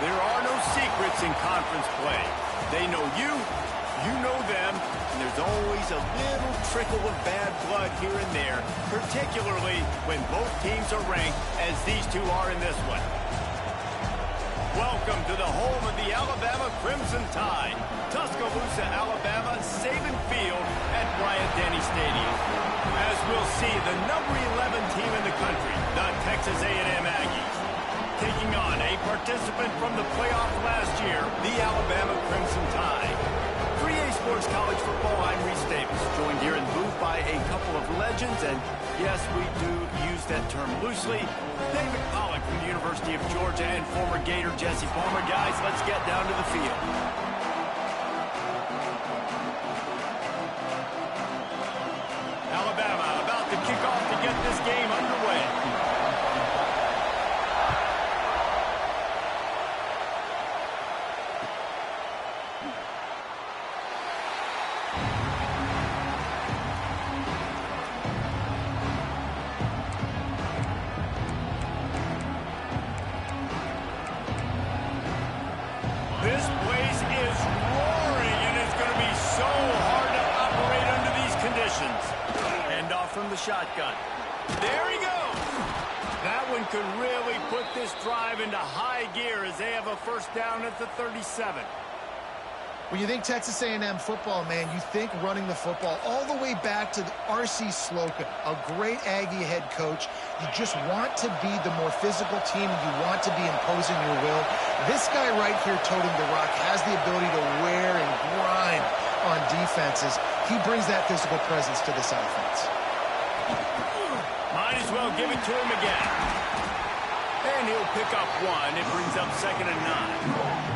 There are no secrets in conference play. They know you, you know them, and there's always a little trickle of bad blood here and there, particularly when both teams are ranked as these two are in this one. Welcome to the home of the Alabama Crimson Tide, Tuscaloosa, Alabama, Saban Field at Bryant-Denny Stadium. As we'll see, the number 11 team in the country, the Texas A&M Aggies, taking on a participant from the playoff last year, the Alabama Crimson Tide. 3A Sports College Football, I'm Reese Davis, joined here in the booth by a couple of legends, and yes, we do use that term loosely. David Pollack from the University of Georgia and former Gator Jesse Palmer. Guys, let's get down to the field. Alabama about to kick off to get this game underway. This place is roaring, and it's going to be so hard to operate under these conditions. Hand off from the shotgun. There he goes. That one could really put this drive into high gear as they have a first down at the 37. When you think Texas A&M football, man, you think running the football all the way back to R.C. Slocum, a great Aggie head coach. You just want to be the more physical team, and you want to be imposing your will. This guy right here toting the rock has the ability to wear and grind on defenses. He brings that physical presence to this offense. Might as well give it to him again. And he'll pick up one. It brings up 2nd and 9.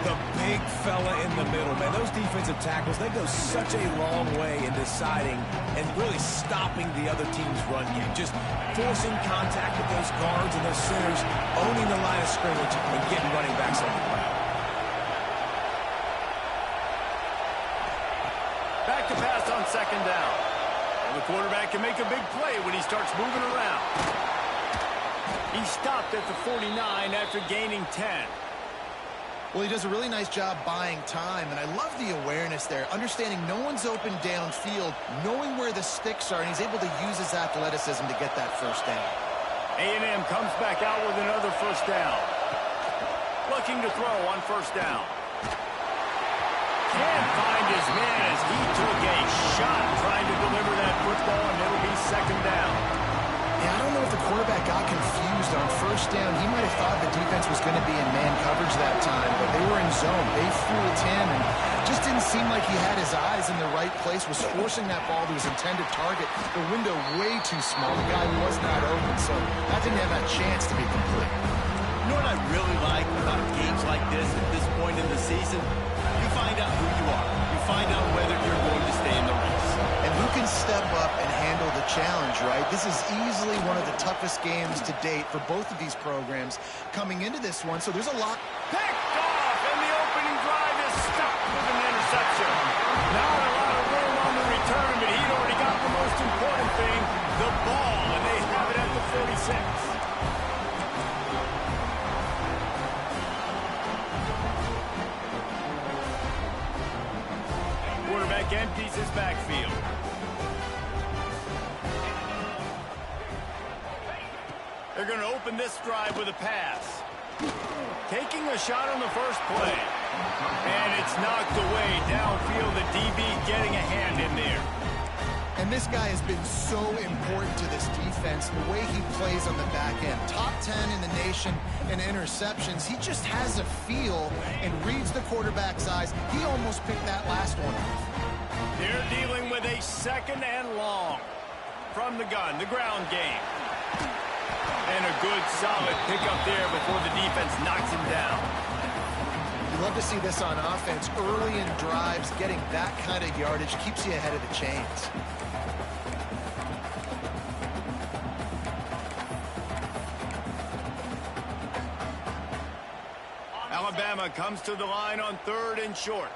The big fella in the middle, man. Those defensive tackles, they go such a long way in deciding and really stopping the other team's run game. Just forcing contact with those guards and those centers, owning the line of scrimmage, and getting running backs on the ground. Back to pass on 2nd down. And the quarterback can make a big play when he starts moving around. He stopped at the 49 after gaining 10. Well, he does a really nice job buying time, and I love the awareness there, understanding no one's open downfield, knowing where the sticks are, and he's able to use his athleticism to get that first down. A&M comes back out with another first down. Looking to throw on first down. Can't find his man as he took a shot trying to deliver that football, and it'll be 2nd down. Yeah, I don't know if the quarterback got confused on first down. He might have thought the defense was going to be in man coverage that time, but they were in zone. They fooled him and just didn't seem like he had his eyes in the right place, was forcing that ball to his intended target. The window way too small. The guy was not open, so that didn't have that chance to be complete. You know what I really like about games like this at this point in the season? You find out who you are. You find out whether you're going to stay in the race. And who can step up and handle the challenge, right? This is easily one of the toughest games to date for both of these programs coming into this one, so there's a lot. Picked off, and the opening drive is stopped with an interception. Not a lot of room on the return, but he'd already got the most important thing, the ball, and they have it at the 46. Quarterback empties his backfield. They're going to open this drive with a pass. Taking a shot on the first play. And it's knocked away downfield. The DB getting a hand in there. And this guy has been so important to this defense, the way he plays on the back end. Top 10 in the nation in interceptions. He just has a feel and reads the quarterback's eyes. He almost picked that last one off. They're dealing with a 2nd and long. From the gun, the ground game. And a good, solid pickup there before the defense knocks him down. You love to see this on offense. Early in drives, getting that kind of yardage keeps you ahead of the chains. Alabama comes to the line on 3rd and short.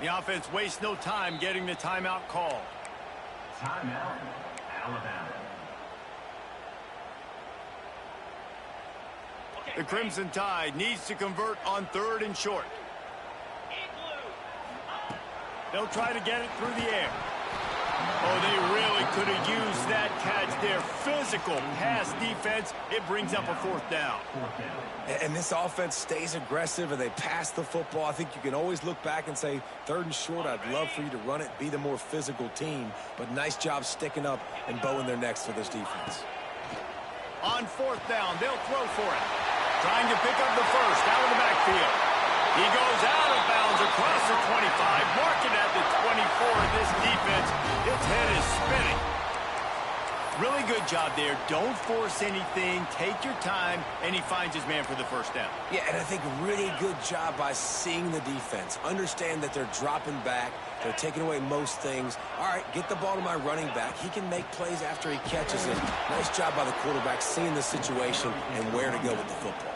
The offense wastes no time getting the timeout called. Timeout, Alabama. The Crimson Tide needs to convert on 3rd and short. They'll try to get it through the air. Oh, they really could have used that catch there. Physical pass defense. It brings up a 4th down. And this offense stays aggressive and they pass the football. I think you can always look back and say, 3rd and short, I'd love for you to run it, be the more physical team. But nice job sticking up and bowing their necks for this defense. On 4th down, they'll throw for it. Trying to pick up the first out of the backfield. He goes out of bounds across the 25, marking at the 24 of this defense. Its head is spinning. Really good job there. Don't force anything. Take your time, and he finds his man for the 1st down. Yeah, and I think really good job by seeing the defense. Understand that they're dropping back. They're taking away most things. All right, get the ball to my running back. He can make plays after he catches it. Nice job by the quarterback seeing the situation and where to go with the football.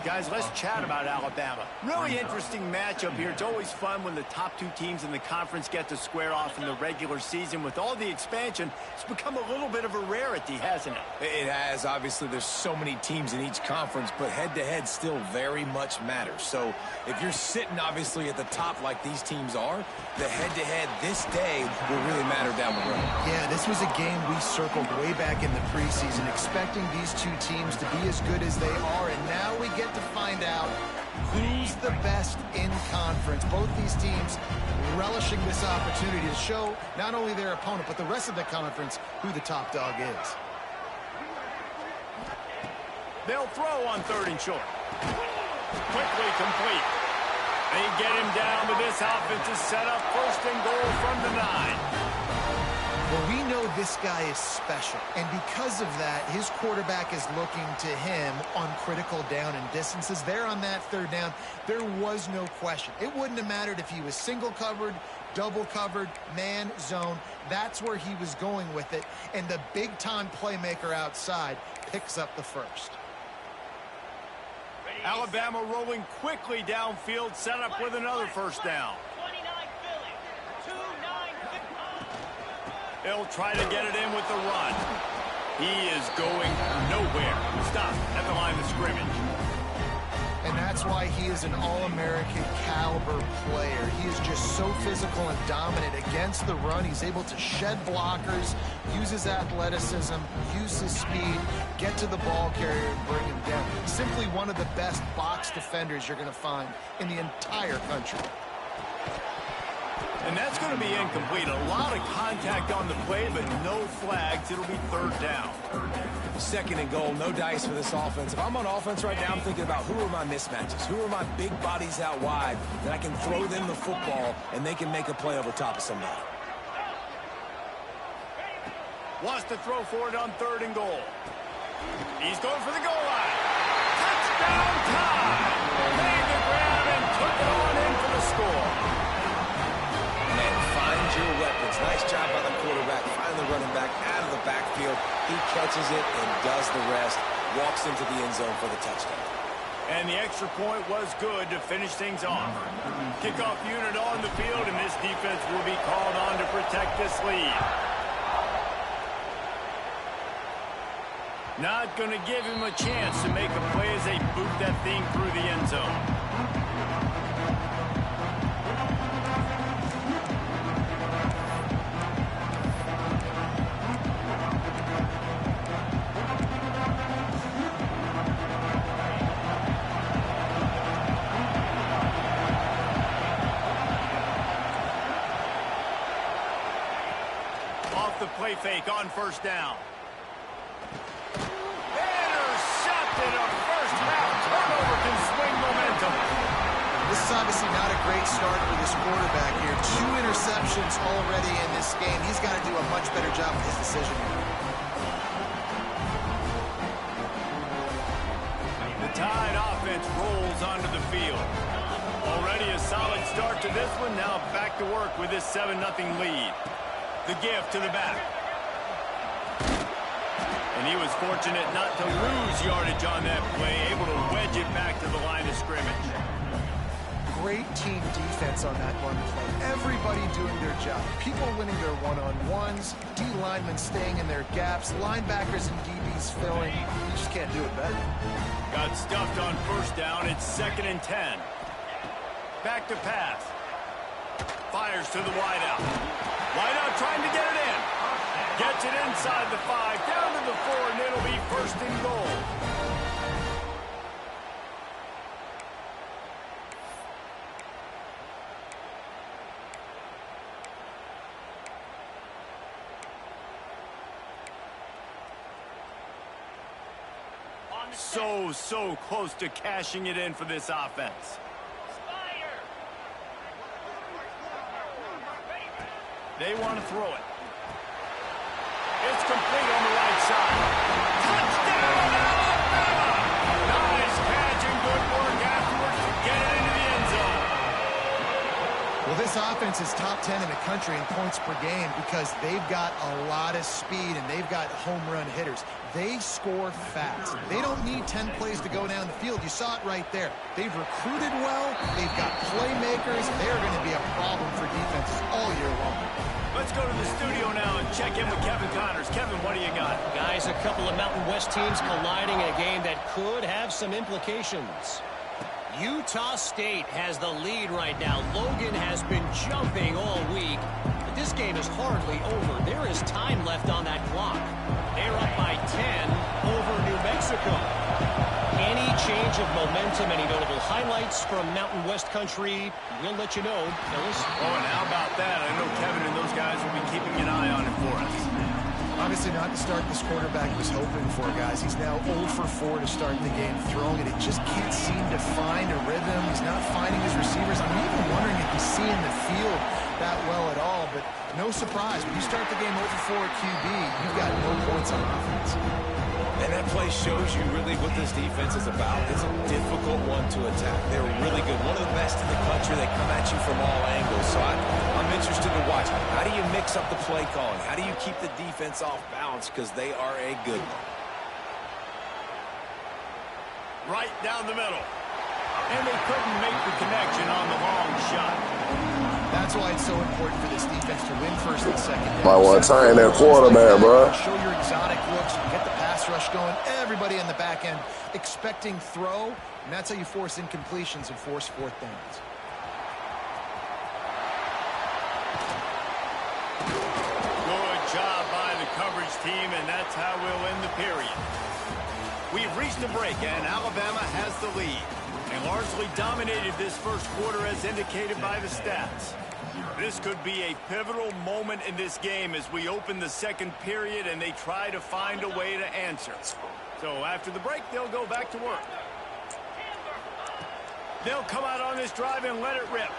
Guys, let's chat about Alabama. Really interesting matchup here. It's always fun when the top 2 teams in the conference get to square off in the regular season. With all the expansion, it's become a little bit of a rarity, hasn't it? It has. Obviously, there's so many teams in each conference, but head-to-head still very much matters. So if you're sitting, obviously, at the top like these teams are, the head-to-head this day will really matter down the road. Yeah, this was a game we circled way back in the preseason, expecting these 2 teams to be as good as they are, and now we get to find out who's the best in conference. Both these teams relishing this opportunity to show not only their opponent, but the rest of the conference who the top dog is. They'll throw on 3rd and short. Quickly complete. They get him down, but this offense is set up 1st and goal from the 9. Well, we know this guy is special, and because of that, his quarterback is looking to him on critical down and distances. There on that 3rd down, there was no question. It wouldn't have mattered if he was single covered, double covered, man, zone. That's where he was going with it, and the big-time playmaker outside picks up the 1st. Alabama rolling quickly downfield, set up with another 1st down. They'll try to get it in with the run. He is going nowhere. Stop at the line of scrimmage. And that's why he is an All-American caliber player. He is just so physical and dominant against the run. He's able to shed blockers, use his athleticism, use his speed, get to the ball carrier and bring him down. Simply one of the best box defenders you're going to find in the entire country. And that's going to be incomplete. A lot of contact on the play, but no flags. It'll be 3rd down. 2nd and goal, no dice for this offense. If I'm on offense right now, I'm thinking about who are my mismatches? Who are my big bodies out wide that I can throw them the football and they can make a play over top of somebody? Wants to throw for it on 3rd and goal. He's going for the goal line. Touchdown time! Made the grab and took it on in for the score. And find your weapons. Nice job by the quarterback. Find the running back out of the backfield. He catches it and does the rest. Walks into the end zone for the touchdown. And the extra point was good to finish things off. Kickoff unit on the field, and this defense will be called on to protect this lead. Not going to give him a chance to make a play as they boot that thing through the end zone. Off the play fake on first down. Intercepted. A first half turnover can swing momentum. This is obviously not a great start for this quarterback here. 2 interceptions already in this game. He's got to do a much better job with his decision. The Tide offense rolls onto the field. Already a solid start to this one. Now back to work with this 7-0 lead. The give to the back. And he was fortunate not to lose yardage on that play, able to wedge it back to the line of scrimmage. Great team defense on that run play. Everybody doing their job. People winning their one-on-ones, D linemen staying in their gaps, linebackers and DBs filling. You just can't do it better. Got stuffed on first down. It's 2nd and 10. Back to pass. Fires to the wideout. Wideout trying to get it in. Gets it inside the 5, down to the 4, and it'll be 1st and goal. So close to cashing it in for this offense. They want to throw it. It's complete on the right side. Touchdown, Alabama! Nice catch and good work afterwards to get it into the end zone. Well, this offense is top 10 in the country in points per game because they've got a lot of speed and they've got home run hitters. They score fast. They don't need 10 plays to go down the field. You saw it right there. They've recruited well. They've got playmakers. They're going to be a problem for defenses all year long. Let's go to the studio now and check in with Kevin Connors. Kevin, what do you got? Guys, a couple of Mountain West teams colliding in a game that could have some implications. Utah State has the lead right now. Logan has been jumping all week. But this game is hardly over. There is time left on that clock. They're up by 10 over New Mexico. Any change of momentum, any notable highlights from Mountain West country, we'll let you know, fellas. Oh, and how about that? I know Kevin and those guys will be keeping an eye on it for us. Obviously not the start this quarterback was hoping for, guys. He's now 0 for 4 to start the game throwing it. He just can't seem to find a rhythm. He's not finding his receivers. I'm even wondering if he's seeing the field that well at all. But no surprise. When you start the game 0 for 4 at QB, you've got no points on offense. And that play shows you really what this defense is about. It's a difficult one to attack. They're really good. One of the best in the country. They come at you from all angles. So I'm interested to watch. How do you mix up the play calling? How do you keep the defense off balance? Because they are a good one. Right down the middle. And they couldn't make the connection on the long shot. That's why it's so important for this defense to win first and second down. Might want to tie in that quarterback, bro. Show your exotic looks, get the pass rush going. Everybody in the back end expecting throw, and that's how you force incompletions and force 4th downs. Good job by the coverage team, and that's how we'll end the period. We've reached a break, and Alabama has the lead. They largely dominated this first quarter as indicated by the stats. This could be a pivotal moment in this game as we open the second period and they try to find a way to answer. So after the break, they'll go back to work. They'll come out on this drive and let it rip.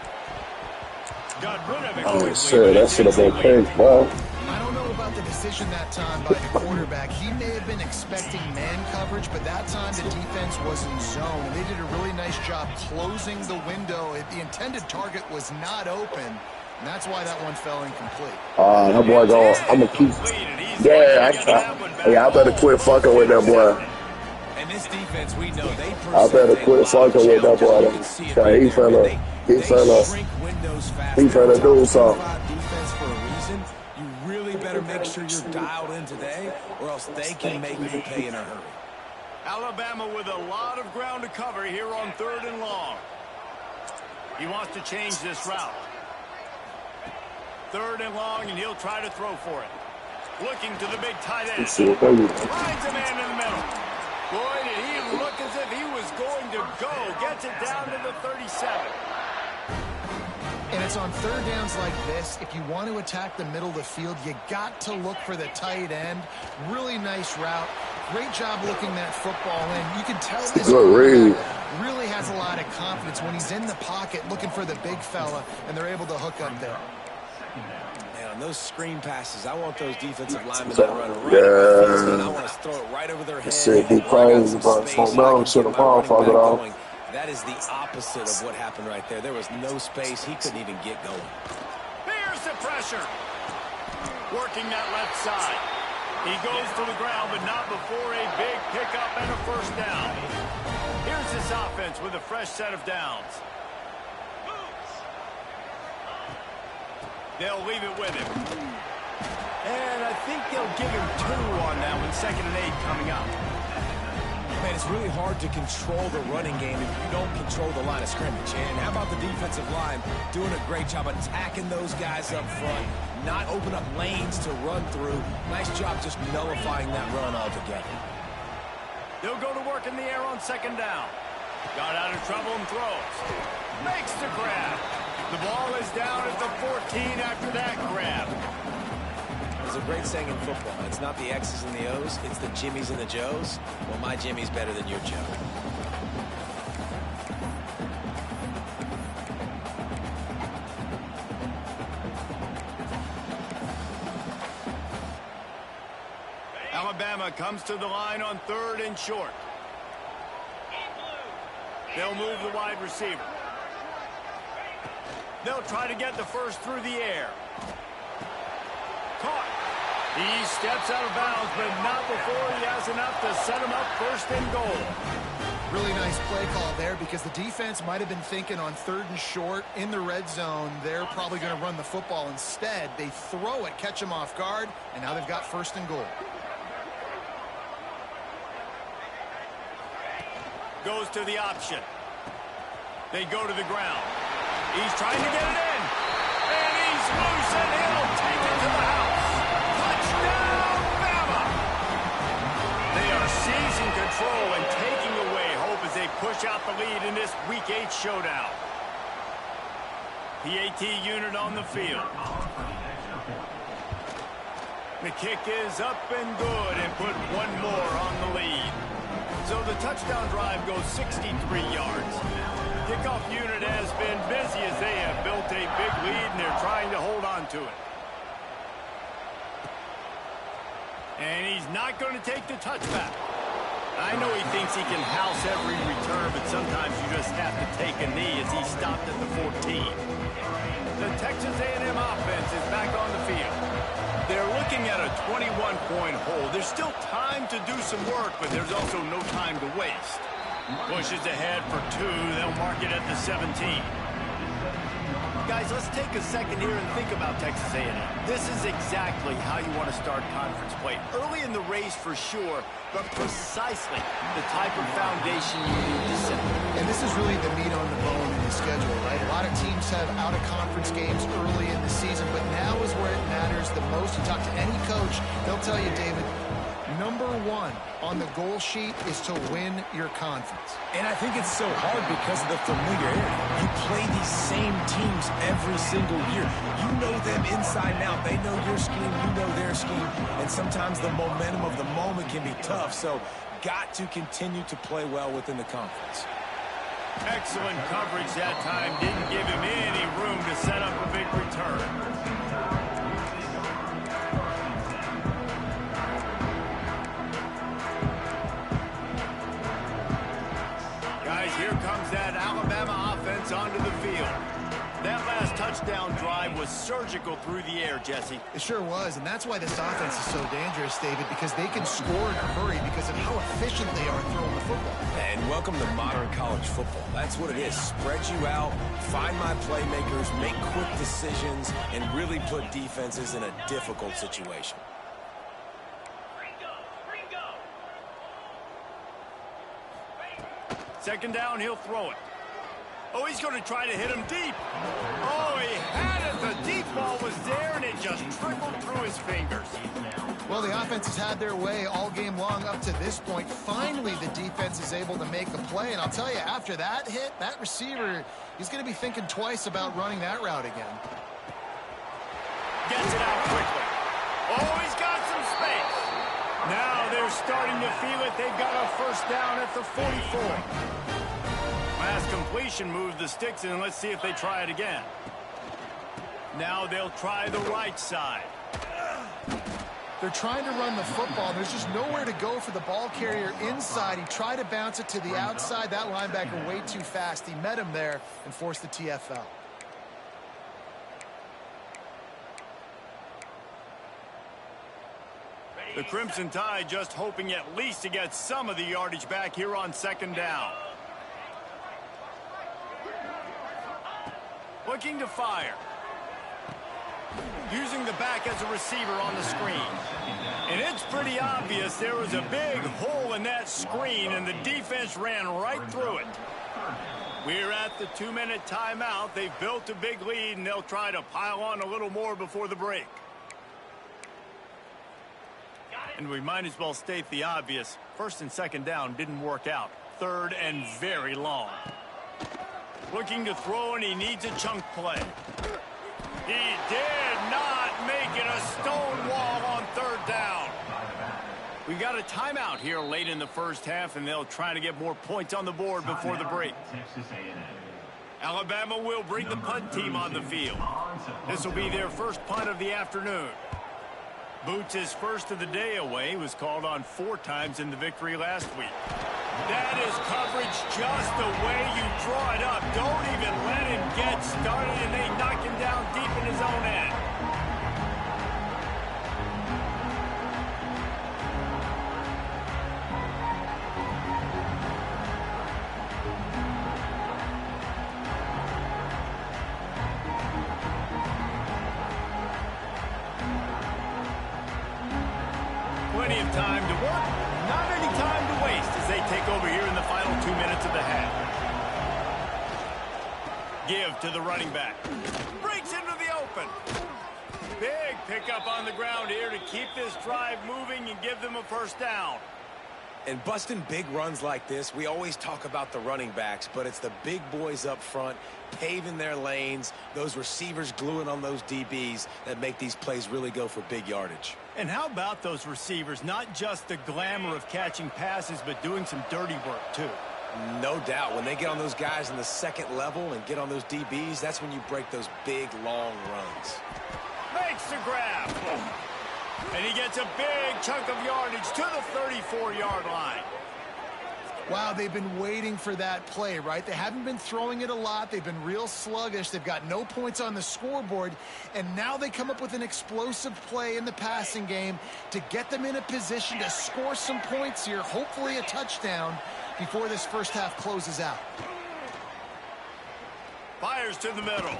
Got rid of it. Oh, shit, that should have been picked, bro. I don't know about the decision that time by the quarterback. He may have been expecting man coverage, but that time the defense was in zone. And they did a really nice job closing the window. The intended target was not open, and that's why that one fell incomplete. That boy going, I'm going to keep. I better quit fucking with that boy. And this defense, we know they I better quit fucking with that boy. He finna do something. defense for a reason. You really really better make sure you're dialed in today, or else they can make you pay in a hurry. Alabama with a lot of ground to cover here on 3rd and long. He wants to change this route. 3rd and long, and he'll try to throw for it. Looking to the big tight end. Finds a man in the middle. Boy, did he look as if he was going to go. Gets it down to the 37. And it's on 3rd downs like this. If you want to attack the middle of the field, you got to look for the tight end. Really nice route. Great job looking that football in. You can tell this really has a lot of confidence when he's in the pocket looking for the big fella, and they're able to hook up there. Man, on those screen passes, I want those defensive linemen to run right over and I want to throw it right over their head. That is the opposite of what happened right there. There was no space. He couldn't even get going. Here's the pressure. Working that left side. He goes to the ground, but not before a big pickup and a 1st down. Here's this offense with a fresh set of downs. They'll leave it with him. And I think they'll give him 2 on that one. 2nd and 8 coming up. Man, it's really hard to control the running game if you don't control the line of scrimmage. And how about the defensive line doing a great job attacking those guys up front, not open up lanes to run through. Nice job just nullifying that run altogether. They'll go to work in the air on 2nd down. Got out of trouble and throws. Makes the grab. The ball is down at the 14 after that grab. There's a great saying in football. It's not the X's and the O's, it's the Jimmies and the Joes. Well, my Jimmy's better than your Joe. Alabama comes to the line on 3rd and short. They'll move the wide receiver. They'll try to get the 1st through the air. Caught. He steps out of bounds, but not before he has enough to set him up 1st and goal. Really nice play call there because the defense might have been thinking on 3rd and short in the red zone. They're probably going to run the football instead. They throw it, catch him off guard, and now they've got 1st and goal. Goes to the option. They go to the ground. He's trying to get it in. And he's loose, and he'll take it to the house. Touchdown, Bama! They are seizing control and taking away hope as they push out the lead in this Week 8 showdown. PAT unit on the field. The kick is up and good and put 1 more on the lead. So the touchdown drive goes 63 yards. Kickoff unit has been busy as they have built a big lead, and they're trying to hold on to it. And he's not going to take the touchback. I know he thinks he can house every return, but sometimes you just have to take a knee as he stopped at the 14. The Texas A&M offense is back on the field. They're looking at a 21-point hole. There's still time to do some work, but there's also no time to waste. Pushes ahead for 2. They'll mark it at the 17. Guys, let's take a second here and think about Texas A&M. This is exactly how you want to start conference play. Early in the race for sure, but precisely the type of foundation you need to set. And this is really the meat on the bone in the schedule, right? A lot of teams have out-of-conference games early in the season, but now is where it matters the most. You talk to any coach, they'll tell you, David, number 1 on the goal sheet is to win your conference. And I think it's so hard because of the familiarity. You play these same teams every single year. You know them inside and out. They know your scheme, you know their scheme, and sometimes the momentum of the moment can be tough, so got to continue to play well within the conference. Excellent coverage that time. Didn't give him any room to set up a big return. Guys, here comes that Alabama offense onto the field. That last touchdown drive was surgical through the air, Jesse. It sure was, and that's why this offense is so dangerous, David, because they can score in a hurry because of how efficient they are throwing the football. And welcome to modern college football. That's what it is. Spread you out, find my playmakers, make quick decisions, and really put defenses in a difficult situation. Second down, he'll throw it. Oh, he's going to try to hit him deep. Oh, he had it. The deep ball was there, and it just trickled through his fingers. Well, the offense has had their way all game long up to this point. Finally, the defense is able to make a play. And I'll tell you, after that hit, that receiver, he's going to be thinking twice about running that route again. Gets it out quickly. Oh, he's got some space. Now they're starting to feel it. They've got a first down at the 44. Last completion moved the sticks in. Let's see if they try it again. Now they'll try the right side. They're trying to run the football. There's just nowhere to go for the ball carrier inside. He tried to bounce it to the outside. That linebacker way too fast. He met him there and forced the TFL. The Crimson Tide just hoping at least to get some of the yardage back here on second down. Looking to fire. Using the back as a receiver on the screen. And it's pretty obvious there was a big hole in that screen, and the defense ran right through it. We're at the 2-minute timeout. They've built a big lead, and they'll try to pile on a little more before the break. And we might as well state the obvious. First and second down didn't work out. Third and very long. Looking to throw, and he needs a chunk play. He did not make it a stone wall on third down. We got a timeout here late in the first half, and they'll try to get more points on the board before the break. Alabama will bring the punt team on the field. This will be their first punt of the afternoon. Boots' first of the day away was called on 4 times in the victory last week. That is coverage just the way you draw it up. Don't even let him get started, and they knock him down deep in his own end. Plenty of time to work, not any time to waste as they take over here in the final 2 minutes of the half. Give to the running back. Breaks into the open. Big pickup on the ground here to keep this drive moving and give them a first down. And busting big runs like this, we always talk about the running backs, but it's the big boys up front, paving their lanes, those receivers gluing on those DBs that make these plays really go for big yardage. And how about those receivers? Not just the glamour of catching passes, but doing some dirty work, too. No doubt. When they get on those guys in the second level and get on those DBs, that's when you break those big, long runs. Makes the grab. And he gets a big chunk of yardage to the 34-yard line. Wow, they've been waiting for that play, right? They haven't been throwing it a lot. They've been real sluggish. They've got no points on the scoreboard. And now they come up with an explosive play in the passing game to get them in a position to score some points here, hopefully a touchdown, before this first half closes out. Fires to the middle.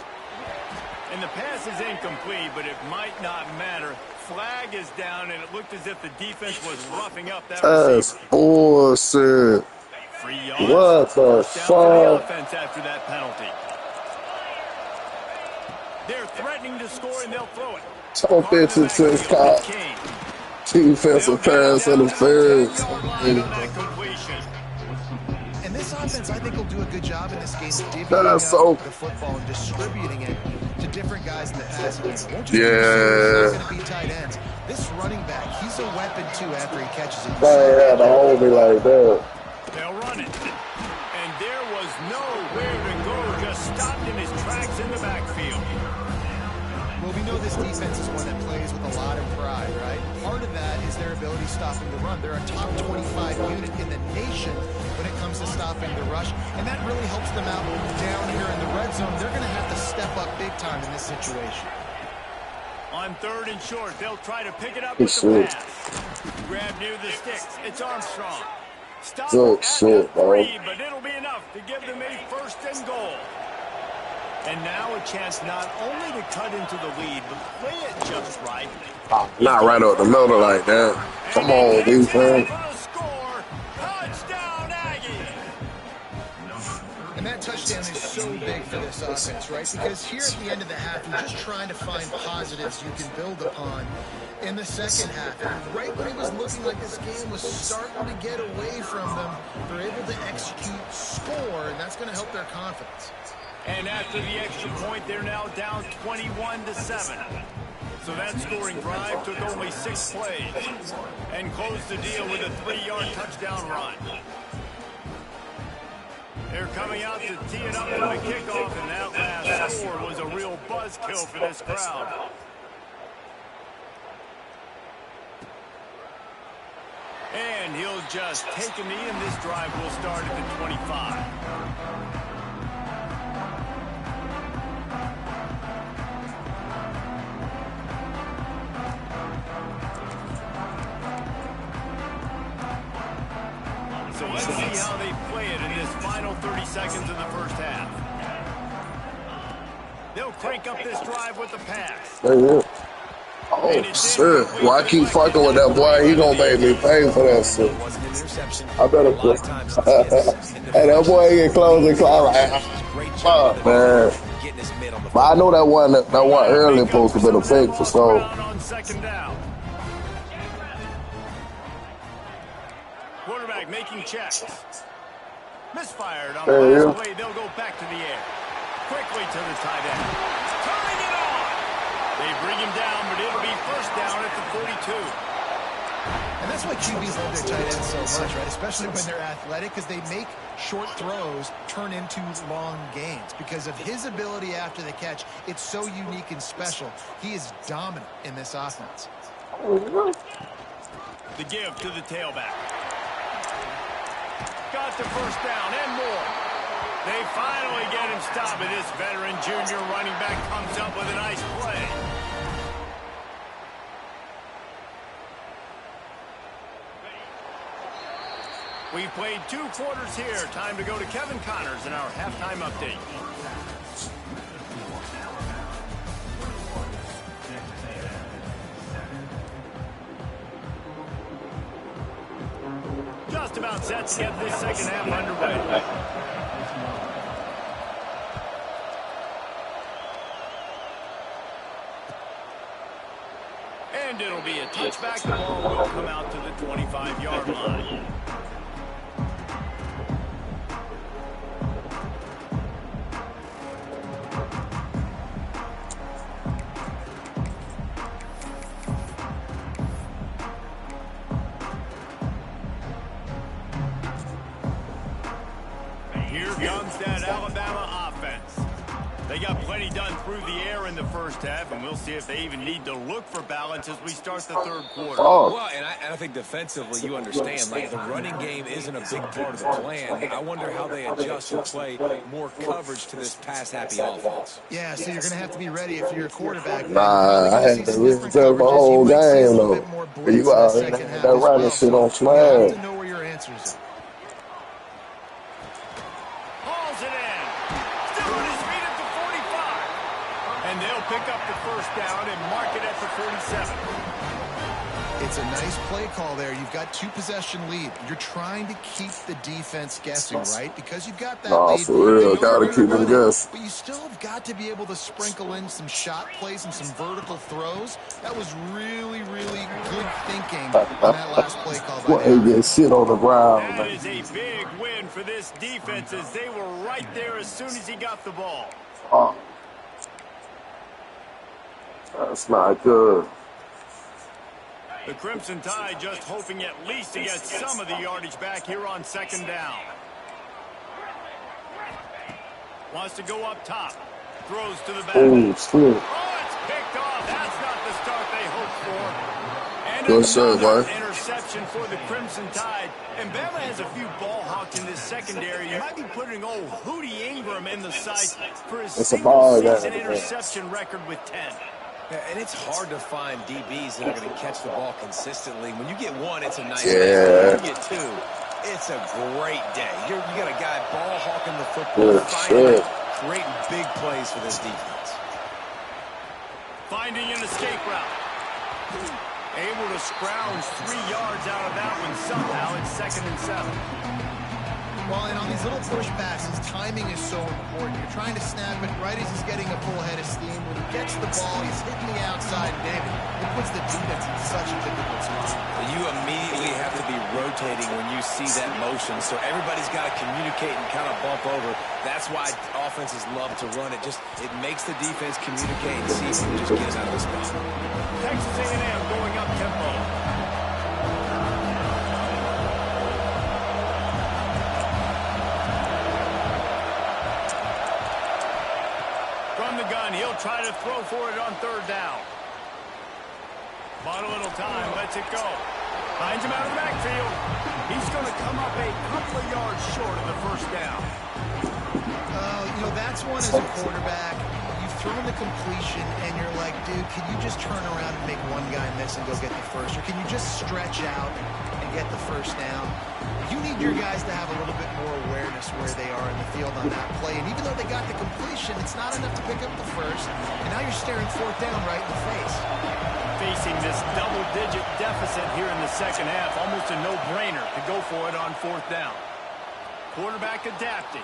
And the pass is incomplete, but it might not matter. Flag is down, and it looked as if the defense was roughing up that receiver. Bullshit. 3 yards. What the First down for the fuck? offense after that penalty. They're threatening to score, and they'll throw it. Top bitches says cop. Defensive pass interference. And this offense, I think, will do a good job in this game of divvying That's up so- the football and distributing it to different guys in the passing game. It won't just be Yeah. receivers, it's going to be tight ends. This running back, he's a weapon, too, after he catches it. They had to hold me like that. They'll run it. And there was nowhere to go, just stopped in his tracks in the backfield. Well, we know this defense is one that plays with a lot of pride, right? Part of that is their ability stopping the run. They're a top 25 unit in the nation when it comes to stopping the rush, and that really helps them out down here in the red zone. They're going to have to step up big time in this situation. On third and short, they'll try to pick it up with the pass. Grab near the sticks. It's Armstrong. Stop Good at shit, the bro. 3, but it'll be enough to give them a first and goal. And now a chance not only to cut into the lead, but play it just right. Not right up the middle like that. Come on, defense. For the score, touchdown Aggie. And that touchdown is so big for this offense, right? Because here at the end of the half, you're just trying to find positives you can build upon in the second half. And right when it was looking like this game was starting to get away from them, they're able to execute, score, and that's going to help their confidence. And after the extra point, they're now down 21-7. So that scoring drive took only 6 plays and closed the deal with a 3-yard touchdown run. They're coming out to tee it up for the kickoff, and that last score was a real buzzkill for this crowd. And he'll just take a knee, and this drive will start at the 25. So let's see how they play it in this final 30 seconds of the first half. They'll crank up this drive with the pass. Oh, shit. Why I keep fucking with that boy? He gonna make me pay for that shit. I better quit. Hey, that boy get close and close. Fuck, man. But I know that one early supposed to be a fake for sure. On second down. Quarterback making checks. Misfired on the last play. They'll go back to the air. Quickly to the tight end. Turning it on. They bring him down, but it'll be first down at the 42. And that's why QBs love their tight ends so much, right? Especially when they're athletic, because they make short throws turn into long gains. Because of his ability after the catch, it's so unique and special. He is dominant in this offense. The give to the tailback. Got the first down and more. They finally get him stopped, and this veteran junior running back comes up with a nice play. We've played 2 quarters here. Time to go to Kevin Connors in our halftime update. Just about set to get this second half underway. And it'll be a touchback. The ball will come out to the 25-yard line. Here comes that Alabama offense. They got plenty done through the air in the first half, and we'll see if they even need to look for balance as we start the third quarter. Well, and I think defensively, you understand, like the running game isn't a big part of the plan. I wonder how they adjust and play more coverage to this pass-happy offense. Yeah, so you're going to have to be ready if you're a quarterback. Nah, I had to listen to my whole game, though. You out here, that running shit on You have smash. to know where your answers are. Hauls it in. Still on his feet at the 45. And they'll pick up the first down and mark it at the 47. It's a nice play call there. You've got 2-possession lead. You're trying to keep the defense guessing, right? Because you've got that lead. For real, gotta keep them guessing. But you still have got to be able to sprinkle in some shot plays and some vertical throws. That was really, really good thinking on that last play call by What get shit on the ground? That is a big win for this defense as they were right there as soon as he got the ball. Oh. That's not good. The Crimson Tide just hoping at least to get some of the yardage back here on second down. Wants to go up top. Throws to the back. Oh, shit. Oh, it's picked off. That's not the start they hoped for. And Good serve, another boy. interception for the Crimson Tide. And Bama has a few ball hawks in this secondary. You might be putting old Hootie Ingram in the sights for his It's a ball single-season guy. interception record with 10. Yeah, and it's hard to find DBs that are going to catch the ball consistently. When you get one, it's a nice Yeah. pass. When you get two, It's a great day. You got a guy ball hawking the football, finding it, creating big plays for this defense. Finding an escape route. Able to scrounge 3 yards out of that one somehow. It's 2nd and 7. Well, and on these little push passes, timing is so important. You're trying to snap it right as he's getting a full head of steam. When he gets the ball, he's hitting the outside. David, it puts the defense in such a difficult spot. You immediately have to be rotating when you see that motion, so everybody's got to communicate and kind of bump over. That's why offenses love to run it. It makes the defense communicate and see if we can just get us out of the spot. Texas A&M going up tempo. He'll try to throw for it on 3rd down. Bought a little time, lets it go. Finds him out of the backfield. He's going to come up a couple of yards short of the 1st down. You know, that's one as a quarterback. You've thrown the completion, and you're like, dude, can you just turn around and make one guy miss and go get the first? Or can you just stretch out and get the 1st down? You need your guys to have a little bit more awareness where they are in the field on that play. And even though they got the completion, it's not enough to pick up the 1st. And now you're staring 4th down right in the face. Facing this double-digit deficit here in the 2nd half, almost a no-brainer to go for it on 4th down. Quarterback adapting.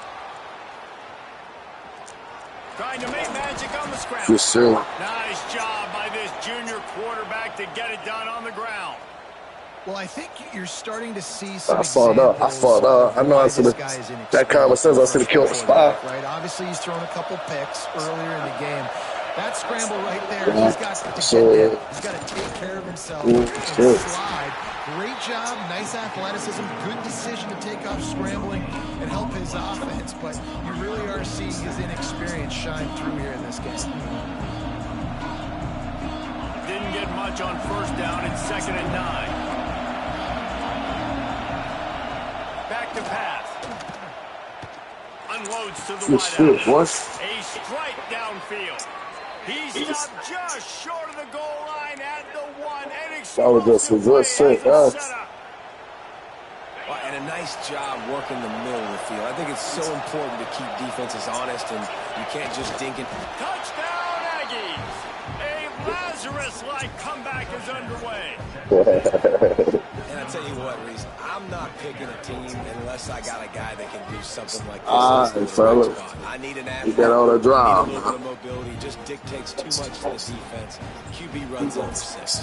Trying to make magic on the scramble. Yes, sir. Nice job by this junior quarterback to get it done on the ground. Well, I think you're starting to see some I fought up. I know I should have. That common sense, I should have killed the spot. Right. Obviously, he's thrown a couple picks earlier in the game. That scramble right there, he's got to get there. He's got to take care of himself and slide. Great job, nice athleticism, good decision to take off scrambling and help his offense. But you really are seeing his inexperience shine through here in this game. Didn't get much on 1st down. It's 2nd and 9. Back to pass. Unloads to the wideout. A strike downfield. He stopped just short of the goal line at the 1. That was just a good set, guys. And a nice job working the middle of the field. I think it's so important to keep defenses honest, and you can't just dink it. Touchdown, Aggies! A Lazarus-like comeback is underway. And I tell you what, Reese, I'm not picking a team unless I got a guy that can do something like this. I need an athlete. You got all the drive. A little bit of mobility just dictates too much to the defense. QB runs over 6.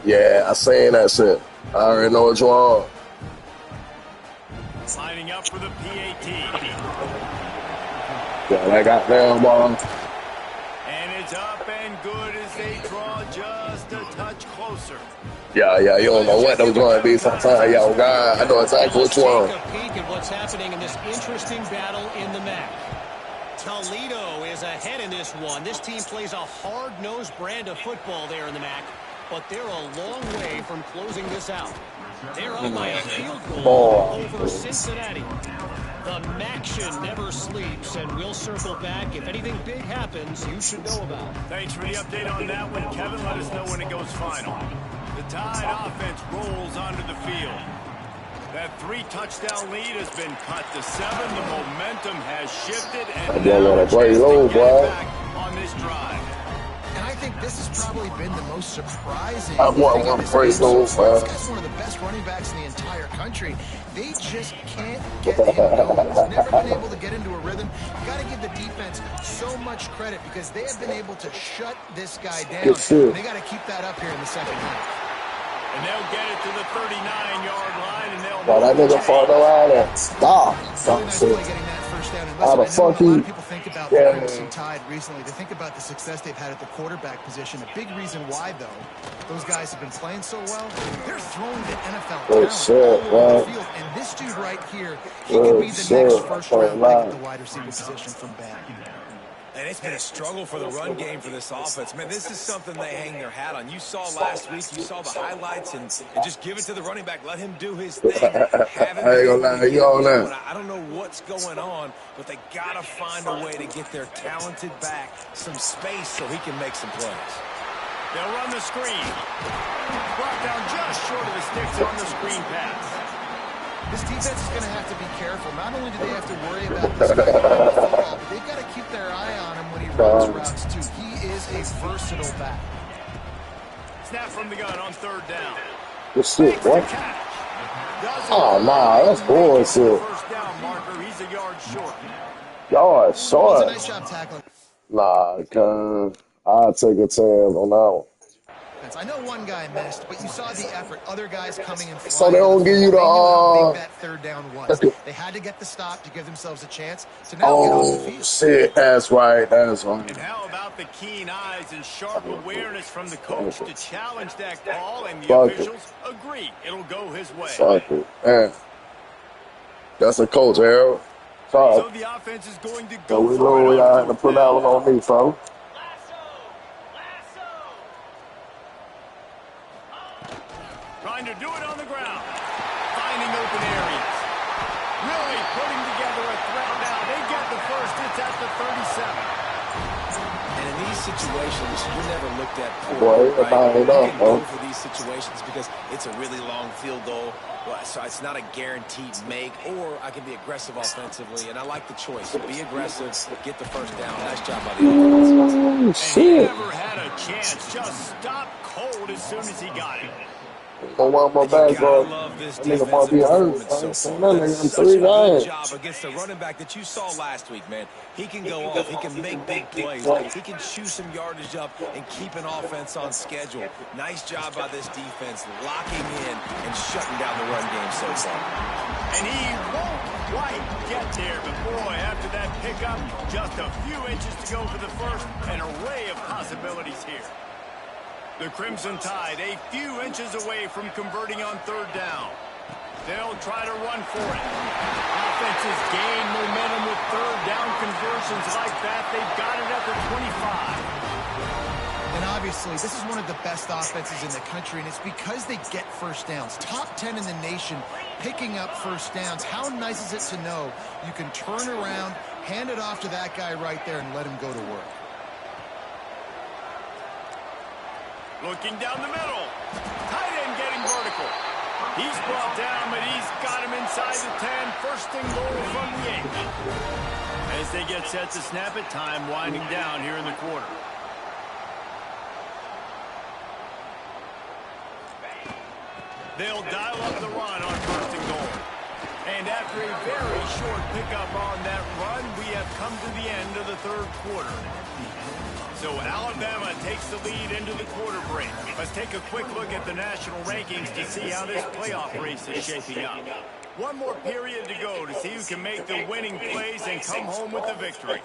Yeah, I seen that shit. I already know what you are. Lining up for the PAT. Yeah, that goddamn ball. And it's up and good as they draw just a touch closer. Yeah, you don't know what those going to be sometimes. Yo, God, I know exactly which one. Take a peek at what's happening in this interesting battle in the MAC. Toledo is ahead in this one. This team plays a hard-nosed brand of football there in the MAC, but they're a long way from closing this out. They're up by a field goal over Cincinnati. The MACtion never sleeps, and we'll circle back. If anything big happens, you should know about. Thanks for the update on that one, Kevin. Let us know when it goes final. The Tide offense rolls onto the field. That 3-touchdown lead has been cut to 7. The momentum has shifted, and now a chance to get it back on this drive. And I think this has probably been the most surprising. I want one praise those, This guy's one of the best running backs in the entire country. They just can't get him going. He's never been able to get into a rhythm. You got to give the defense so much credit because they have been able to shut this guy down. And they got to keep that up here in the 2nd half. And they'll get it to the 39-yard line, and they'll... Well, that nigga fought around and stop. Really nice play getting that 1st down. And How the fuck a lot of people think about the Crimson Tide recently. They think about the success they've had at the quarterback position. A big reason why, though, those guys have been playing so well, they're throwing the NFL talent all over the field. And this dude right here, he could be the next first-round pick at the wide receiver position from Bama. And it's been a struggle for the run game for this offense. Man, this is something they hang their hat on. You saw last week, you saw the highlights, and just give it to the running back. Let him do his thing. I ain't gonna lie, you all that. I don't know what's going on, but they got to find a way to get their talented back some space so he can make some plays. They'll run the screen. Brought down just short of the sticks on the screen pass. This defense is going to have to be careful. Not only do they have to worry about this guy running the football, but they've got to keep their eye on him when he runs routes, too. He is a versatile back. Snap from the gun on third down. Good shit, what? Oh, nah, that's bullshit. First down marker. He's a yard short. Yard short. Nice job tackling. Nah, cuz I'll take a chance on that one. I know one guy missed, but you saw the effort. Other guys coming in. So they don't give you the how big that third down was. They had to get the stop to give themselves a chance to now get off the field. Shit, that's right, that's right. And how about the keen eyes and sharp awareness from the coach to challenge that call, and the officials agree it'll go his way. Fuck it, man. That's a coach, Harold. Sorry. So the offense is going to So go we know we got to put that one on me, folks. Trying to do it on the ground. Finding open areas. Really putting together a threat now. They get the first. It's at the 37. And in these situations, you're never looked at Boy, right? You up, can go for these situations because it's a really long field goal. So it's not a guaranteed make, or I can be aggressive offensively, and I like the choice. Be aggressive, get the first down. Nice job by the offense. And he never had a chance. Just stopped cold as soon as he got it. Don't want my back, bro. This nigga might be hurt. That nigga in 3 games. Job against the running back that you saw last week, man. He can go off. He can make big plays. He can chew some yardage up and keep an offense on schedule. Nice job by this defense, locking in and shutting down the run game so far. And he won't quite get there, but boy, after that pickup, just a few inches to go for the first. An array of possibilities here. The Crimson Tide a few inches away from converting on third down. They'll try to run for it. Offenses gain momentum with third down conversions like that. They've got it at the 25. And obviously, this is one of the best offenses in the country, and it's because they get first downs. Top 10 in the nation picking up first downs. How nice is it to know you can turn around, hand it off to that guy right there, and let him go to work. Looking down the middle. Tight end getting vertical. He's brought down, but he's got him inside the 10. First and goal from the 8. As they get set to snap it, time winding down here in the quarter. They'll dial up the run on first and goal. And after a very short pickup on that run, we have come to the end of the third quarter. So Alabama takes the lead into the quarter break. Let's take a quick look at the national rankings to see how this playoff race is shaping up. One more period to go to see who can make the winning plays and come home with the victory.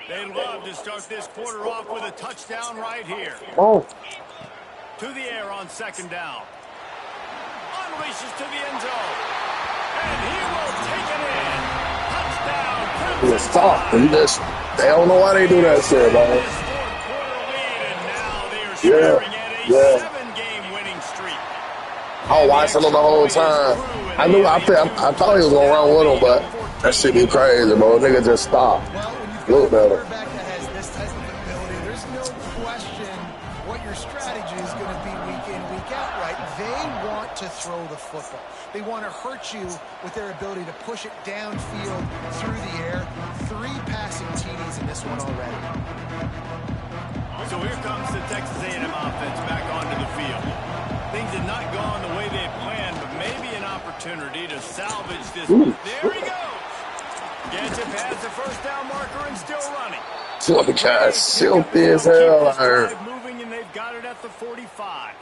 They'd love to start this quarter off with a touchdown right here. Oh. To the air on second down. Unleashes to the end zone. And he will take it in. Touchdown. It's tough. They don't know why they do that shit, man. Yeah. 7-game winning streak. I was watching them the whole time. I thought he was going to run with him, but that shit be crazy, bro. Nigga just stopped. Look better. Quarterback that has this type of ability, there's no question what your strategy is going to be week in, week out, right? They want to throw the football. They want to hurt you with their ability to push it downfield through the air. 3 passing TDs in this one already. So here comes the Texas A&M offense back onto the field. Things had not gone the way they planned, but maybe an opportunity to salvage this one. There he goes. Gets it past the first down marker and still running. So the guy's filthy as hell. I heard. Moving, and they've got it at the 45.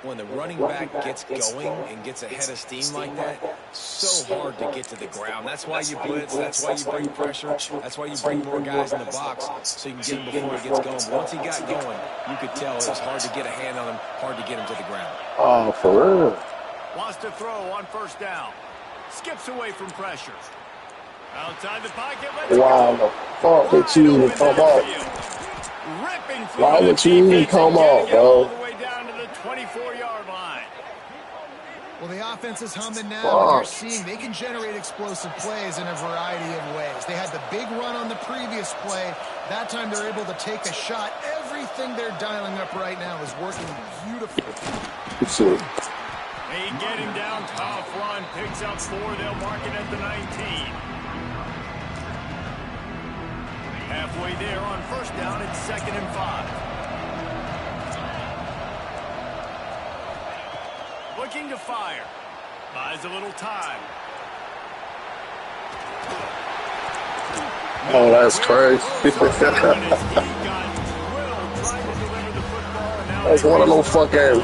When the running back gets going and gets ahead of steam like that, so hard to get to the ground. That's why you blitz. That's why you bring pressure. That's why you bring more guys in the box so you can get him before he gets going. But once he got going, you could tell it was hard to get a hand on him, hard to get him to the ground. Oh, for real. Wants to throw on first down. Skips away from pressure. Outside the pocket. Why the fuck did you even come off? Why would you even come off, bro? All the way down to the 24-yard line. Well, the offense is humming now, and you're seeing they can generate explosive plays in a variety of ways. They had the big run on the previous play. That time they're able to take a shot. Everything they're dialing up right now is working beautifully. They get him down, tough run, picks up 4. They'll mark it at the 19. Halfway there on first down, it's 2nd and 5. Looking to fire. Buys a little time. Oh, that's crazy. That's one of those fucking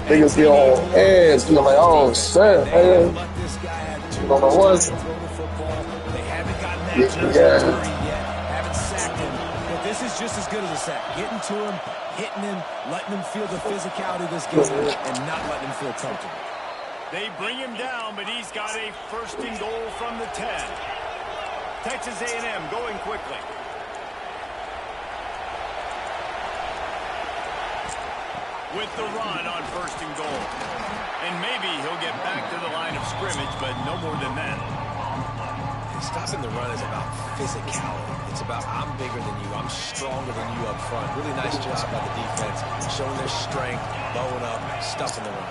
niggas get on edge. You're like, oh, shit, man. You don't know what? Yeah. This is just as good as a sack. Getting to him, hitting him, letting him feel the physicality of this game, and not letting him feel comfortable. They bring him down, but he's got a 1st and goal from the 10. Texas A&M going quickly. With the run on 1st and goal. And maybe he'll get back to the line of scrimmage, but no more than that. Stopping the run is about physicality. It's about I'm bigger than you. I'm stronger than you up front. Really nice job by the defense, showing their strength, bowing up, stuffing the run.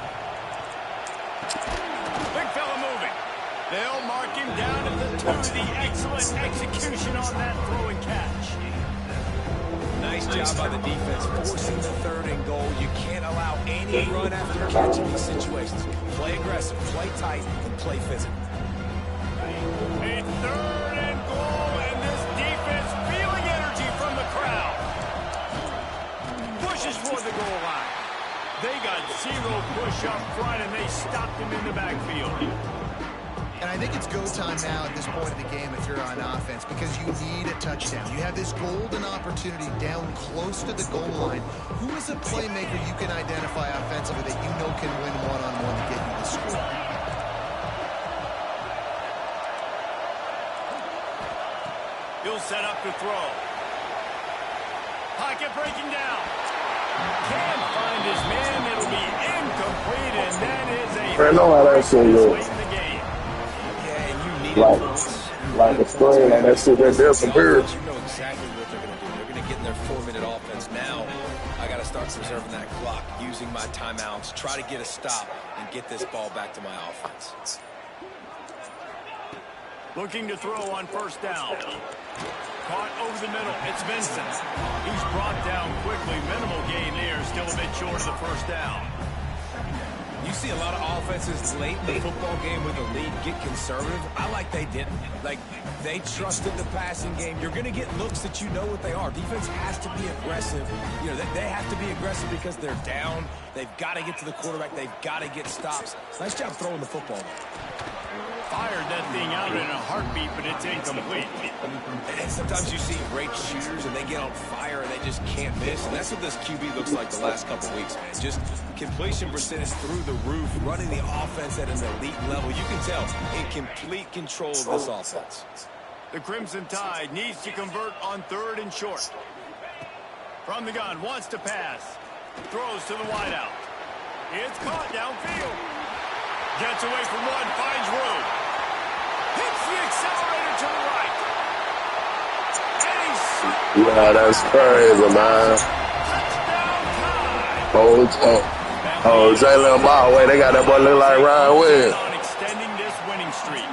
Big fella moving. They'll mark him down at the 2. The excellent execution on that throw and catch. Nice job by the defense, forcing the 3rd and goal. You can't allow any run after catch in these situations. Play aggressive, play tight, and play physical. A 3rd and goal, and this defense feeling energy from the crowd. Pushes for the goal line. They got 0 push up front, and they stopped him in the backfield. And I think it's go time now at this point of the game if you're on offense, because you need a touchdown. You have this golden opportunity down close to the goal line. Who is a playmaker you can identify offensively that you know can win one-on-one to get you the score? He'll set up to throw. Pocket breaking down. Can't find his man. It'll be incomplete, and that is a... I know how that shit looks. Like a screen on that shit that disappeared. You know exactly what they're going to do. They're going to get in their 4-minute offense. Now, I got to start preserving that clock, using my timeouts, try to get a stop, and get this ball back to my offense. Looking to throw on 1st down. Caught over the middle. It's Vincent. He's brought down quickly. Minimal gain there. Still a bit short of the 1st down. You see a lot of offenses late in the football game with a lead get conservative. I like they didn't. Like, they trusted the passing game. You're going to get looks that you know what they are. Defense has to be aggressive. You know, they have to be aggressive because they're down. They've got to get to the quarterback. They've got to get stops. Nice job throwing the football. Fired that thing out in a heartbeat, but it's incomplete. And sometimes you see great shooters and they get on fire and they just can't miss. And that's what this QB looks like the last couple weeks, man. Just completion percentage through the roof, running the offense at an elite level. You can tell in complete control of this offense. The Crimson Tide needs to convert on 3rd and short. From the gun, wants to pass. Throws to the wideout. It's caught downfield. Gets away from one, finds room. Hits the accelerator to the right. Yeah, that's crazy, man. Oh, Jalen Baldwin, they got that boy look like Ryan Webb. Extending this winning streak.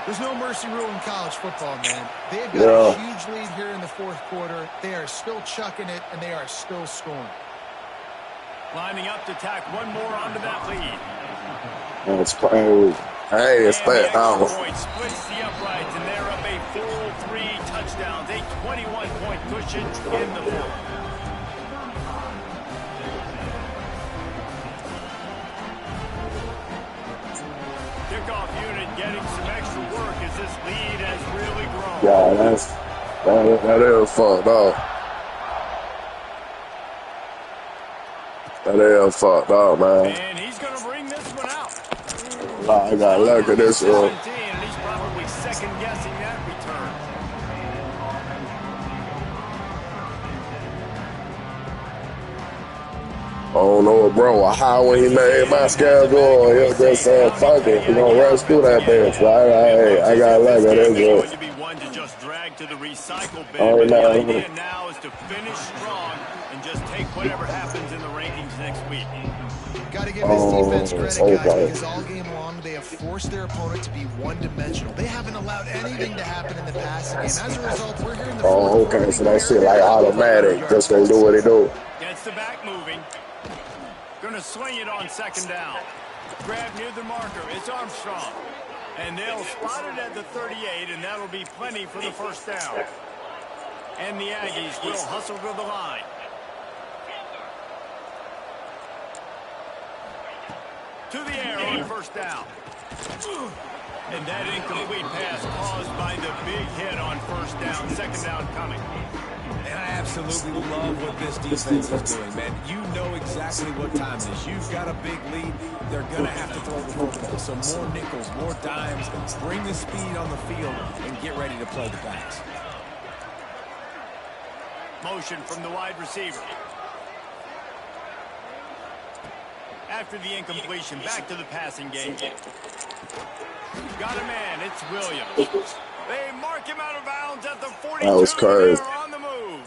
There's no mercy rule in college football, man. They've got a huge lead here in the 4th quarter. They are still chucking it, and they are still scoring. Lining up to tack one more onto that lead. That's crazy. Hey, it's that point splits the uprights, and they're up a full 3 touchdowns, a 21-point cushion in the 4th. Kickoff unit getting some extra work as this lead has really grown. Yeah, that is fucked up. That is fucked up, man. And he's going to bring this one out. I got luck at this one. And he's probably second-guessing that return. don't know, bro. How when he made my schedule, he was just saying, fuck it. He gonna rush through that bitch, right? I got luck at this Going one. to be one to just drag to the recycle bin, Oh, but the man. idea now is to finish strong and just take whatever happens in the rankings next week. Got to give this defense credit, guys, Okay. because all game long they have forced their opponent to be one-dimensional. They haven't allowed anything to happen in the passing game. As a result, we're here in the fourth quarter. Okay, so that shit like automatic. Just gonna do what he do. Gets the back moving. Gonna swing it on second down. Grab near the marker. It's Armstrong. And they'll spot it at the 38, and that'll be plenty for the first down. And the Aggies will hustle to the line. To the air on first down. And that incomplete pass caused by the big hit on first down. Second down coming. And I absolutely love what this defense is doing, man. You know exactly what time it is. You've got a big lead. They're going to have to throw the football. So more nickels, more dimes. Bring the speed on the field and get ready to play the pass. Motion from the wide receiver. After the incompletion, back to the passing game. Got a man. It's Williams. They mark him out of bounds at the 42. That was crazy. They're on the move.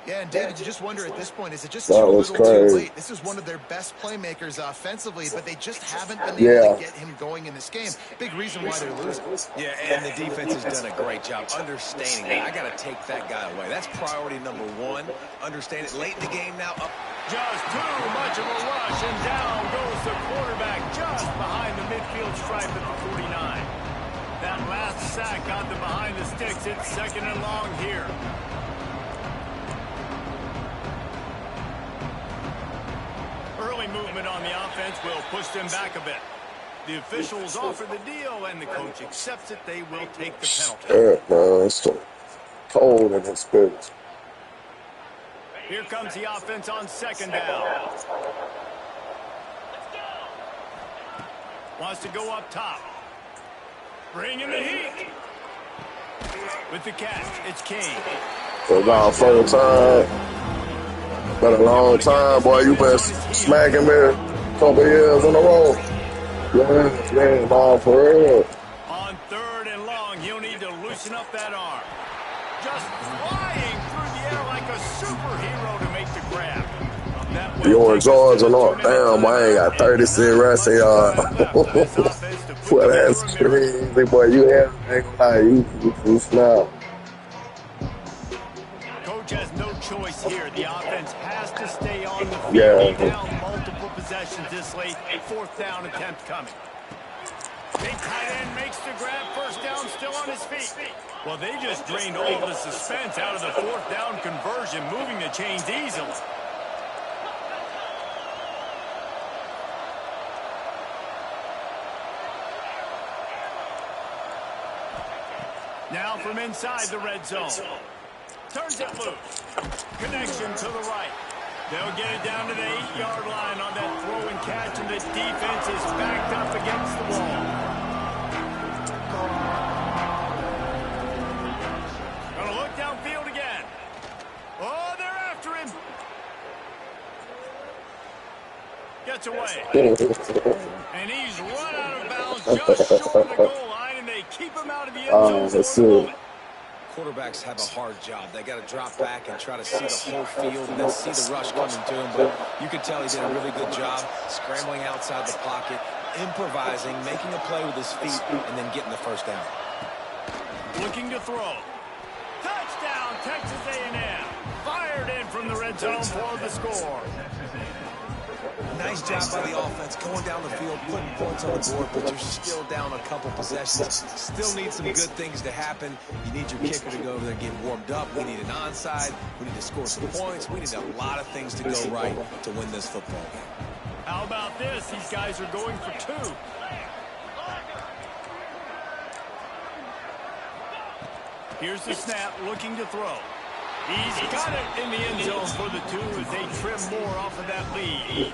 Yeah, and David, you just wonder at this point, is it just That too was little too crazy. late? This is one of their best playmakers offensively, but they just haven't been able to get him going in this game. Big reason why they're losing. Yeah, and the defense has done a great job understanding that. I got to take that guy away. That's priority number one. Understand it late in the game now. Up. Just too much of a rush, and down goes the quarterback just behind the midfield stripe at the 49. That last sack got them behind the sticks. It's second and long here. Early movement on the offense will push them back a bit. The officials offer the deal, and the coach accepts it. They will take the penalty. Yeah, man, it's so cold in this bitch. Here comes the offense on second down. Wants to go up top. Bringing the heat. With the catch, it's King. For about 4 times. Been a long time, boy. You been smacking me a couple years in a row. Yeah, man, for real. On third and long, he'll need to loosen up that arm. Just flying through the air like a superhero to make the grab. You and George or not? Damn, I ain't got 36 rushing yards. Well, that's crazy, boy. You ain't gonna lie. You smile. Coach has no choice here. The offense has to stay on the field. Yeah. Down multiple possessions this late. Fourth down attempt coming. Big tight end makes the grab. First down, still on his feet. Well, they just drained all the suspense out of the fourth down conversion, moving the chains easily. Now from inside the red zone. Turns it loose. Connection to the right. They'll get it down to the 8-yard line on that throw and catch, and the defense is backed up against the wall. Gonna look downfield again. Oh, they're after him. Gets away. And he's run out of bounds just short of the goal line, and they keep him out of the end zone for the moment. Quarterbacks have a hard job. They got to drop back and try to see the whole field and then see the rush coming to him. But you can tell he did a really good job scrambling outside the pocket, improvising, making a play with his feet, and then getting the first down. Looking to throw. Touchdown, Texas A&M. Fired in from the red zone for the score. Nice job by the offense going down the field, putting points on the board, but you're still down a couple possessions. Still need some good things to happen. You need your kicker to go over there and get warmed up. We need an onside. We need to score some points. We need a lot of things to go right to win this football game. How about this? These guys are going for two. Here's the snap, looking to throw. He's got it in the end zone for the two as they trim more off of that lead.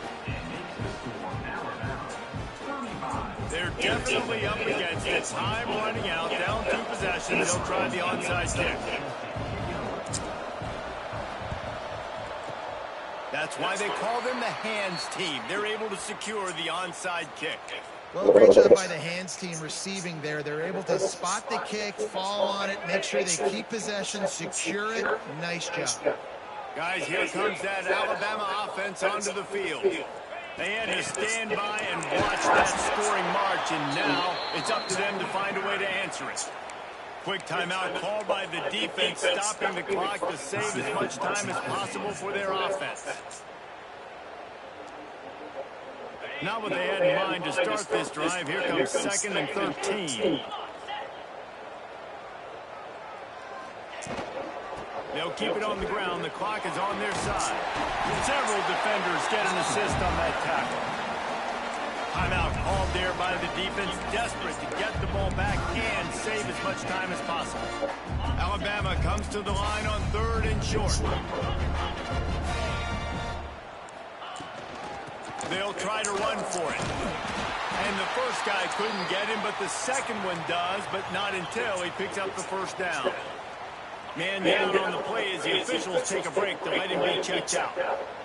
They're definitely up against it. Time running out, down 2 possessions. They'll try the onside kick. That's why they call them the hands team. They're able to secure the onside kick. Well, great job by the hands team receiving there. They're able to spot the kick, fall on it, make sure they keep possession, secure it. Nice job. Guys, here comes that Alabama offense onto the field. They had to stand by and watch that scoring march, and now it's up to them to find a way to answer it. Quick timeout called by the defense, stopping the clock to save as much time as possible for their offense. Not what they had in mind to start this drive. Here comes 2nd and 13. They'll keep it on the ground. The clock is on their side. Several defenders get an assist on that tackle. Timeout called there by the defense, desperate to get the ball back and save as much time as possible. Alabama comes to the line on 3rd and short. They'll try to run for it. And the first guy couldn't get him, but the second one does, but not until he picks up the first down. Man down on the play as the officials take a break to let him be checked out.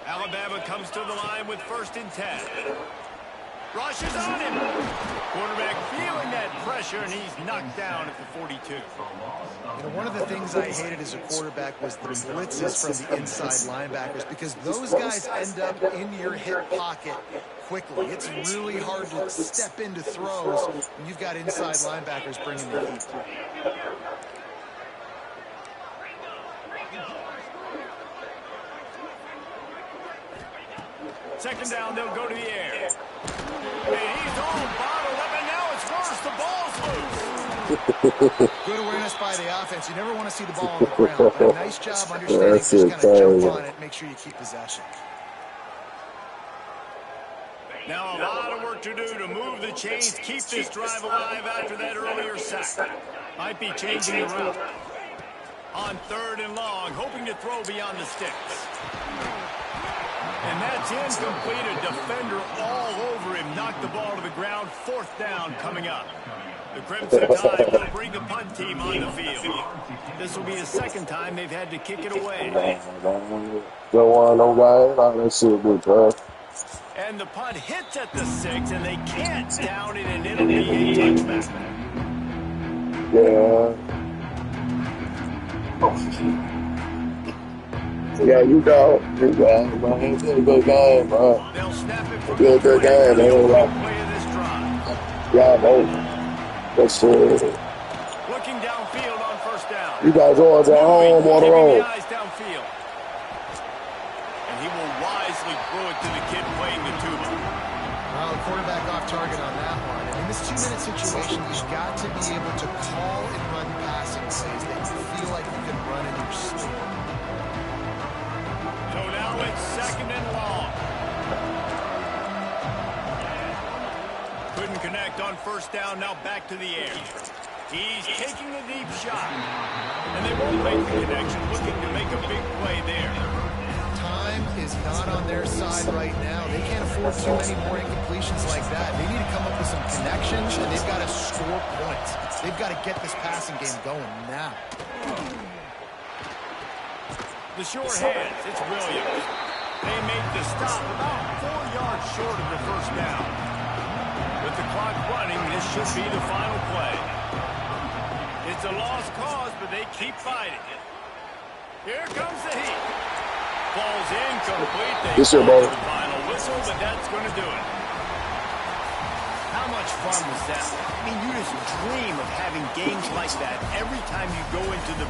Alabama comes to the line with 1st and 10. Rushes on him. Quarterback feeling that pressure, and he's knocked down at the 42. You know, one of the things I hated as a quarterback was the blitzes from the inside linebackers, because those guys end up in your hip pocket quickly. It's really hard to step into throws when you've got inside linebackers bringing the heat. 2nd down, they'll go to the air. And he's all bottled up, and now it's worse. The ball's loose. Good awareness by the offense. You never want to see the ball on the ground. But a nice job understanding just kind of jump on it, make sure you keep possession. Now a lot of work to do to move the chains, keep this drive alive after that earlier sack. Might be changing the route. On 3rd and long, hoping to throw beyond the sticks. And that's incomplete. A defender all over him. Knocked the ball to the ground. 4th down coming up. The Crimson Tide will bring the punt team on the field. This will be the 2nd time they've had to kick it away. Don't want no guy. That shit be tough. And the punt hits at the 6, and they can't down it, and it'll be a touchback. Yeah. Yeah, you go, man. It's a good game, bro. They'll snap it for good game, man. play of this drive. Yeah, bro. That's it. Looking downfield on 1st down. You guys are at home on the road. Eyes downfield. And he will wisely throw it to the kid playing the tuba. Well, the quarterback off target on that one. In this 2-minute situation, you've got to be able to call and run passing plays that you feel like you can run in your sleep. So now it's 2nd and long. Couldn't connect on 1st down. Now back to the air. He's taking the deep shot. And they won't make the connection. Looking to make a big play there. Time is not on their side right now. They can't afford too many more incompletions like that. They need to come up with some connections, and they've got to score points. They've got to get this passing game going now. The short hands, it's Williams. They make the stop about 4 yards short of the 1st down. With the clock running, this should be the final play. It's a lost cause, but they keep fighting. Here comes the heat. Ball's incomplete. They This year, call bro. the final whistle, but that's going to do it. How much fun was that? I mean, you just dream of having games like that every time you go into the